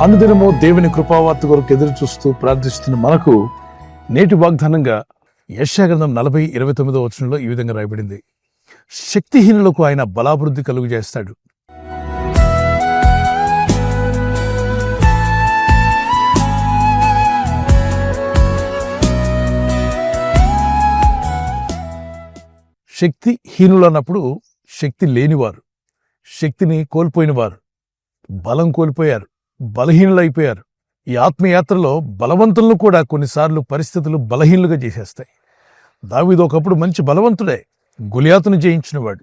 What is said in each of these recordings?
అనుదినము దేవుని కృపావార్త కొరకు ఎదురు చూస్తూ ప్రార్థిస్తున్న మనకు నేటి వాగ్దానంగా యెషయా గ్రంథం 40:29 వచనంలో ఈ విధంగా రాయబడింది. శక్తిహీనులకు ఆయన బలాభివృద్ధి కలుగు చేస్తాడు. శక్తిహీనులు అన్నప్పుడు శక్తి లేనివారు, శక్తిని కోల్పోయినవారు, బలం కోల్పోయారు, బలహీనులైపోయారు. ఈ ఆత్మయాత్రలో బలవంతులను కూడా కొన్నిసార్లు పరిస్థితులు బలహీనులుగా చేసేస్తాయి. దావీదు ఒకప్పుడు మంచి బలవంతుడే, గొలియాతును జయించినవాడు.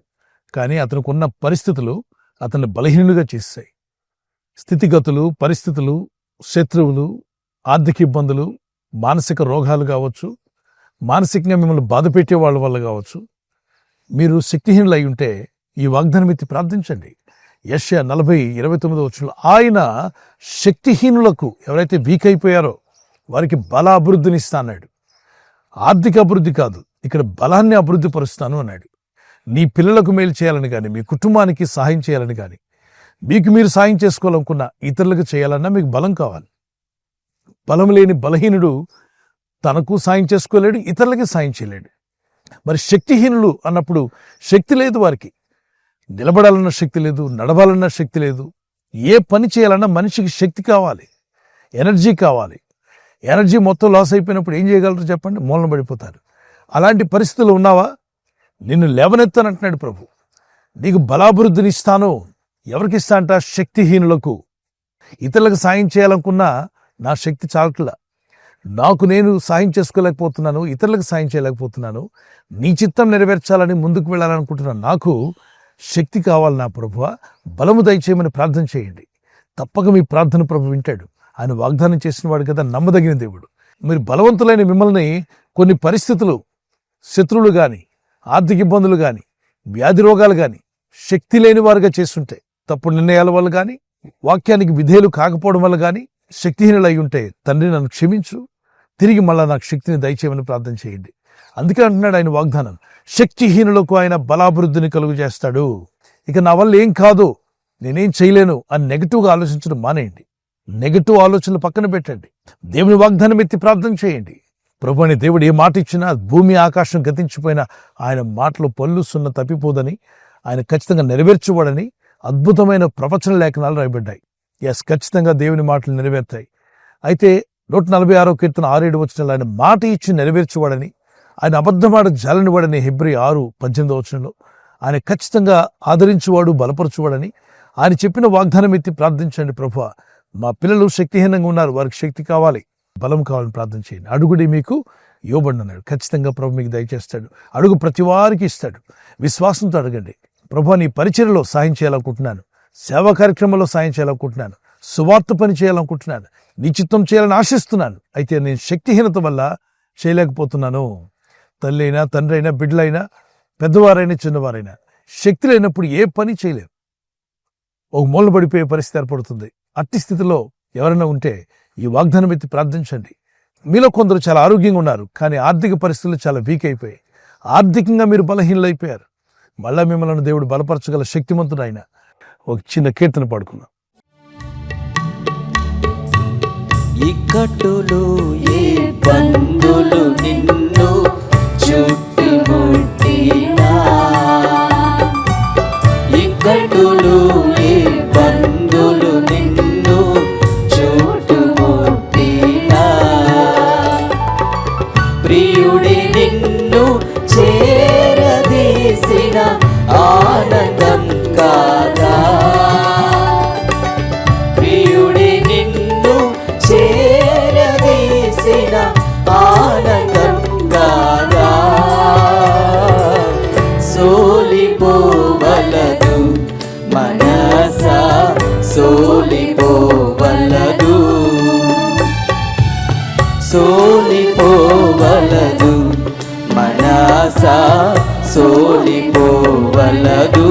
కానీ అతనుకున్న పరిస్థితులు అతన్ని బలహీనులుగా చేస్తాయి. స్థితిగతులు, పరిస్థితులు, శత్రువులు, ఆర్థిక ఇబ్బందులు, మానసిక రోగాలు కావచ్చు, మానసికంగా మిమ్మల్ని బాధ పెట్టే వాళ్ళ వల్ల కావచ్చు. మీరు శక్తిహీనులు అయి ఉంటే ఈ వాగ్దానం ఎత్తి ప్రార్థించండి. యెషయా 40:29 వచనంలో ఆయన శక్తిహీనులకు, ఎవరైతే వీక్ అయిపోయారో వారికి బల అభివృద్ధిని ఇస్తా అన్నాడు. ఆర్థిక అభివృద్ధి కాదు, ఇక్కడ బలాన్ని అభివృద్ధి పరుస్తాను అన్నాడు. నీ పిల్లలకు మేలు చేయాలని కానీ, మీ కుటుంబానికి సహాయం చేయాలని కానీ, మీకు మీరు సాయం చేసుకోవాలనుకున్న ఇతరులకు చేయాలన్నా మీకు బలం కావాలి. బలం లేని బలహీనుడు తనకు సాయం చేసుకోలేడు, ఇతరులకి సాయం చేయలేడు. మరి శక్తిహీనులు అన్నప్పుడు శక్తి లేదు, వారికి నిలబడాలన్న శక్తి లేదు, నడవాలన్న శక్తి లేదు. ఏ పని చేయాలన్నా మనిషికి శక్తి కావాలి, ఎనర్జీ కావాలి. ఎనర్జీ మొత్తం లాస్ అయిపోయినప్పుడు ఏం చేయగలరు చెప్పండి? మూలన పడిపోతారు. అలాంటి పరిస్థితులు ఉన్నావా? నిన్ను లేవనెత్తానంటున్నాడు ప్రభు. నీకు బలాభివృద్ధిని ఇస్తాను. ఎవరికి ఇస్తా అంట? శక్తిహీనులకు. ఇతరులకు సాయం చేయాలనుకున్నా నా శక్తి చాలట్లా, నాకు నేను సాయం చేసుకోలేకపోతున్నాను, ఇతరులకు సాయం చేయలేకపోతున్నాను. నీ చిత్తం నెరవేర్చాలని ముందుకు వెళ్ళాలనుకుంటున్నాను. నాకు శక్తి కావాలి నా ప్రభువా, బలము దయచేయమని ప్రార్థన చేయండి. తప్పక మీ ప్రార్థన ప్రభు వింటాడు. ఆయన వాగ్దానం చేసిన వాడు కదా, నమ్మదగిన దేవుడు. మీరు బలవంతులైన మిమ్మల్ని కొన్ని పరిస్థితులు, శత్రువులు కానీ, ఆర్థిక ఇబ్బందులు కానీ, వ్యాధి రోగాలు కానీ శక్తి లేని వారుగా చేస్తుంటే, తప్పుడు నిర్ణయాల వల్ల కానీ, వాక్యానికి విధేయులు కాకపోవడం వల్ల కానీ శక్తిహీనులు అయి ఉంటే, తండ్రి నన్ను క్షమించు, తిరిగి మళ్ళా నాకు శక్తిని దయచేయమని ప్రార్థన చేయండి. అందుకే అంటున్నాడు ఆయన వాగ్దానం, శక్తిహీనులకు ఆయన బలాభివృద్ధిని కలుగు చేస్తాడు. ఇక నా వల్ల ఏం కాదు, నేనేం చేయలేను అని నెగటివ్గా ఆలోచించడం మానేయండి. నెగటివ్ ఆలోచనలు పక్కన పెట్టండి. దేవుని వాగ్దానం ఎత్తి ప్రార్థన చేయండి. ప్రభు అని దేవుడు ఏ మాట ఇచ్చినా, భూమి ఆకాశం గతించిపోయినా ఆయన మాటలో పళ్ళు సున్న తప్పిపోదని, ఆయన ఖచ్చితంగా నెరవేర్చువాడని అద్భుతమైన ప్రవచన లేఖనాలు రాయబడ్డాయి. ఖచ్చితంగా దేవుని మాటలు నెరవేర్తాయి. అయితే 146వ కీర్తన 6-7 వచనాలు ఆయన మాట ఇచ్చి నెరవేర్చువాడని, ఆయన అబద్ధమాట జాలనివాడని హెబ్రీ 6:18 వచనంలో ఆయన ఖచ్చితంగా ఆదరించువాడు, బలపరచువాడని ఆయన చెప్పిన వాగ్దానం ఎత్తి ప్రార్థించండి. ప్రభువా, మా పిల్లలు శక్తిహీనంగా ఉన్నారు, వారికి శక్తి కావాలి, బలం కావాలని ప్రార్థన చేయండి. అడుగుడి మీకు ఇవ్వబడి అన్నాడు. ఖచ్చితంగా ప్రభు మీకు దయచేస్తాడు. అడుగు ప్రతి వారికి ఇస్తాడు. విశ్వాసంతో అడగండి. ప్రభువా, నీ పరిచర్యలో సాయం చేయాలనుకుంటున్నాను, సేవా కార్యక్రమంలో సాయం చేయాలనుకుంటున్నాను, సువార్త పని చేయాలనుకుంటున్నాను, నీ చిత్తం చేయాలని ఆశిస్తున్నాను. అయితే నేను శక్తిహీనత వల్ల చేయలేకపోతున్నాను. తల్లి అయినా, తండ్రి అయినా, బిడ్డలైనా, పెద్దవారైనా, చిన్నవారైనా శక్తి లేనప్పుడు ఏ పని చేయలేరు. ఒక మూల పడిపోయే పరిస్థితి ఏర్పడుతుంది. అట్టి స్థితిలో ఎవరైనా ఉంటే ఈ వాగ్దానం ఎత్తి ప్రార్థించండి. మీలో కొందరు చాలా ఆరోగ్యంగా ఉన్నారు, కానీ ఆర్థిక పరిస్థితులు చాలా వీక్ అయిపోయాయి. ఆర్థికంగా మీరు బలహీనులైపోయారు. మళ్ళా మిమ్మల్ని దేవుడు బలపరచగల శక్తిమంతుడు ఆయన. ఒక చిన్న కీర్తన పాడుకుందాం. ఇక్కట్టులు ఏ బంధులు నిన్ను చుట్టుముట్టినా, ఇక్కట్టులు ఏ బంధులు నిన్ను చుట్టుముట్టినా, ప్రియుడి నిన్ను చేరదీసిన ఆనందం కాదా, ప్రియుడి నిన్ను చేరదీసిన ఆనందం కాదా, సోలిపోవలదు మనసా, సోలిపోవలదు, సోలిపోవలదు మనసా, సోలిపోవలదు.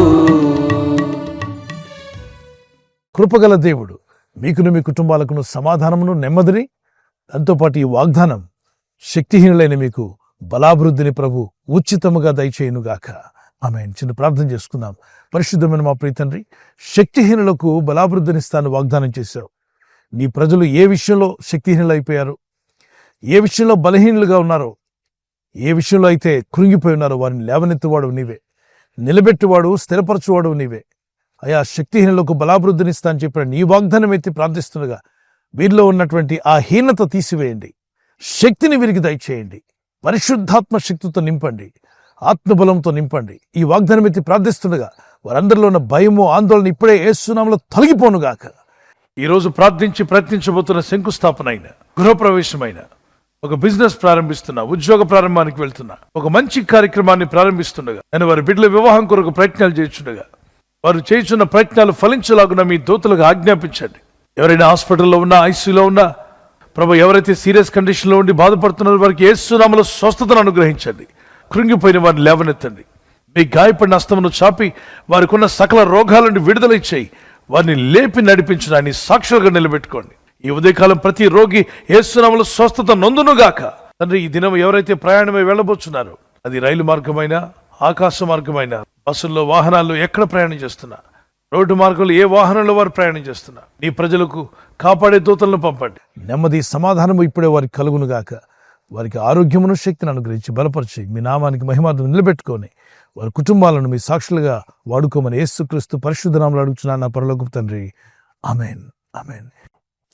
కృపగల దేవుడు మీకును మీ కుటుంబాలకును సమాధానమును, నెమ్మదిని, దాంతోపాటు ఈ వాగ్దానం శక్తిహీనులైన మీకు బలాభివృద్ధిని ప్రభు ఉచితముగా దయచేయునుగాక. ఆమేన్. చిన్న ప్రార్థన చేసుకుందాం. పరిశుద్ధమైన మా ప్రియ తండ్రి, శక్తిహీనులకు బలాభివృద్ధినిస్తాను వాగ్దానం చేశావు. నీ ప్రజలు ఏ విషయంలో శక్తిహీనులైపోయారు, ఏ విషయంలో బలహీనులుగా ఉన్నారో, ఏ విషయంలో అయితే కృంగిపోయి ఉన్నారో వారిని లేవనెత్తువాడు నీవే, నిలబెట్టువాడు స్థిరపరచువాడు నీవే. అయా శక్తిహీనులకు బలాభివృద్ధినిస్తా అని చెప్పిన నీ వాగ్దానం ఎత్తి ప్రార్థిస్తుండగా వీరిలో ఉన్నటువంటి ఆ హీనత తీసివేయండి, శక్తిని వీరికి దయచేయండి, పరిశుద్ధాత్మ శక్తితో నింపండి, ఆత్మబలంతో నింపండి. ఈ వాగ్దానం ఎత్తి ప్రార్థిస్తుండగా వారందరిలో ఉన్న భయము ఆందోళన ఇప్పుడే యేసు నామములో తొలగిపోనుగాక. ఈరోజు ప్రార్థించి ప్రయత్నించబోతున్న శంకుస్థాపన అయిన, గృహప్రవేశమైన, ఒక బిజినెస్ ప్రారంభిస్తున్నా, ఉద్యోగ ప్రారంభానికి వెళ్తున్నా, ఒక మంచి కార్యక్రమాన్ని ప్రారంభిస్తుండగా, నేను వారి బిడ్డల వివాహం కొరకు ప్రయత్నాలు చేస్తుండగా వారు చేస్తున్న ప్రయత్నాలు ఫలించలాగున మీ దూతలకు ఆజ్ఞాపించండి. ఎవరైనా హాస్పిటల్లో ఉన్నా, ఐసీయూలో ఉన్నా, ప్రభు ఎవరైతే సీరియస్ కండిషన్లో ఉండి బాధపడుతున్నారో వారికి యేసు నామములో స్వస్థతను అనుగ్రహించండి. కృంగిపోయిన వారిని లేవనెత్తండి. మీ గాయపడిన హస్తమును చాపి వారికి ఉన్న సకల రోగాల నుండి విడుదల ఇచ్చేయి. వారిని లేపి నడిపించడాన్ని సాక్షులుగా నిలబెట్టుకోండి. ఈ ఉదయకాలం ప్రతి రోగి యేసు నామములో స్వస్థత నొందునుగాక. తండ్రి, ఈ దినం ఎవరైతే ప్రయాణమై వెళ్ళబోతున్నారో, అది రైలు మార్గమైనా, ఆకాశ మార్గమైన, బస్సుల్లో, వాహనాల్లో ఎక్కడ ప్రయాణం చేస్తున్నా, రోడ్డు మార్గంలో ఏ వాహనంలో వారు ప్రయాణం చేస్తున్నా, నీ ప్రజలకు కాపాడే దూతలను పంపండి. నెమ్మది సమాధానము ఇప్పుడే వారికి కలుగునుగాక. వారికి ఆరోగ్యమును శక్తిని అనుగ్రహించి బలపరిచి మీ నామానికి మహిమార్థం నిలబెట్టుకొని వారి కుటుంబాలను మీ సాక్షులుగా వాడుకోమని యేసుక్రీస్తు పరిశుద్ధ నామములో అడుగుచున్నాను నా పరలోకపు తండ్రి. ఆమేన్, ఆమేన్.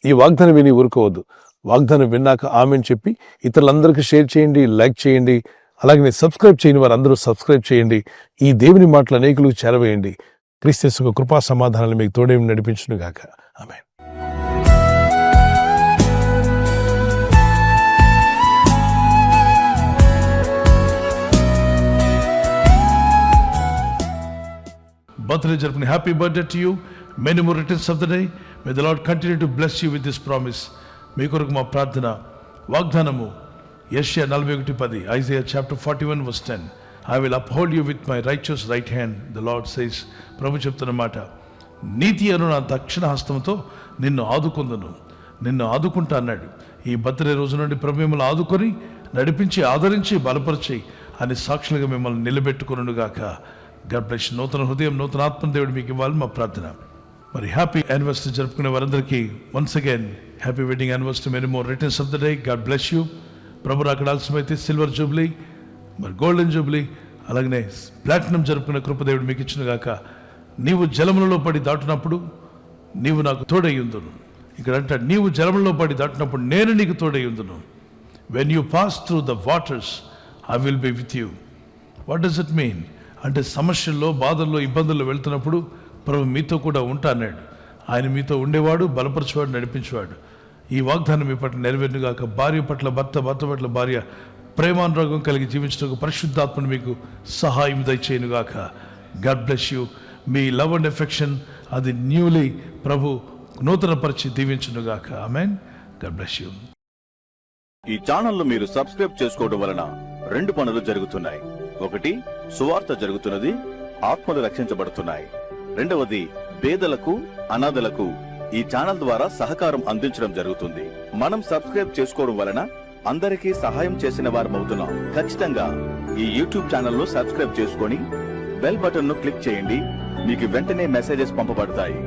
ఈ వాగ్దానం విని ఊరుకోవద్దు. వాగ్దానం విన్నాక ఆమేన్ చెప్పి ఇతరులందరికీ షేర్ చేయండి, లైక్ చేయండి. అలాగే సబ్స్క్రైబ్ చేయని వారు అందరూ సబ్స్క్రైబ్ చేయండి. ఈ దేవుని మాటలు అనేకులకు చేరవేయండి. క్రీస్తు యేసు కృపా సమాధానాలు మీకు తోడే నడిపించును గాక. ఆమేన్. Birthday జరుపుకునే happy birthday to you. Many more returns of the day. May the lord continue to bless you with this promise. మీ కొరకు మా ప్రార్థన వాగ్దానము యెషయా 41:10, Isaiah chapter 41:10. I will uphold you with my righteous right hand, the Lord says. ప్రభు చెప్తున్న మాట, నీతి అను నా దక్షిణ హస్తముతో నిన్ను ఆదుకొందును, నిన్ను ఆదుకుంటా అన్నాడు. ఈ బర్త్డే రోజు నుండి ప్రభు మిమ్మల్ని ఆదుకొని నడిపించి ఆదరించి బలపరిచి అని సాక్షులుగా మిమ్మల్ని నిలబెట్టుకునుగాక. God bless. నూతన హృదయం, నూతన ఆత్మ దేవుడు మీకు ఇవ్వాలి మా ప్రార్థన. మరి హ్యాపీ యానివర్సరీ జరుపుకునే వారందరికీ once again happy wedding anniversary. Many more returns of the day. God bless you. ప్రభు అక్కడ ఆలస్యమైతే సిల్వర్ జూబ్లీ, మరి గోల్డెన్ జూబ్లీ, అలాగనే ప్లాటినం జరుపుకునే కృపదేవుడు మీకు ఇచ్చునుగాక. నీవు జలములలో పడి దాటినప్పుడు నీవు నాకు తోడయ్యుందును. ఇక్కడ అంటే నీవు జలములలో పడి దాటినప్పుడు నేను నీకు తోడయ్యుందును. When you pass through the waters I will be with you. What does it mean అంటే సమస్యల్లో, బాధల్లో, ఇబ్బందుల్లో వెళ్తున్నప్పుడు ప్రభు మీతో కూడా ఉంటా అన్నాడు. ఆయన మీతో ఉండేవాడు, బలపరిచేవాడు, నడిపించేవాడు. ఈ వాగ్దానం మీ పట్ల నెరవేరునుగాక. భార్య పట్ల భర్త, భర్త పట్ల భార్య ప్రేమానురాగం కలిగి జీవించడానికి పరిశుద్ధాత్మను మీకు సహాయం దయచేయునుగాక. God bless you. మీ లవ్ అండ్ ఎఫెక్షన్ అది న్యూలీ ప్రభు నూతన పరిచి దీవించునుగాక. ఆమేన్. God bless you. ఈ ఛానల్ను మీరు సబ్స్క్రైబ్ చేసుకోవడం వలన 2 పనులు జరుగుతున్నాయి. ఒకటి, సువార్త జరుగుతున్నది, ఆత్మలు రక్షించబడుతున్నాయి. రెండవది, పేదలకు, అనాథలకు ఈ ఛానల్ ద్వారా సహకారం అందించడం జరుగుతుంది. మనం సబ్స్క్రైబ్ చేసుకోవడం వలన అందరికీ సహాయం చేసిన వారమవుతున్నాం. ఖచ్చితంగా ఈ యూట్యూబ్ ఛానల్ను సబ్స్క్రైబ్ చేసుకొని బెల్ బటన్ ను క్లిక్ చేయండి. మీకు వెంటనే మెసేజెస్ పంపబడతాయి.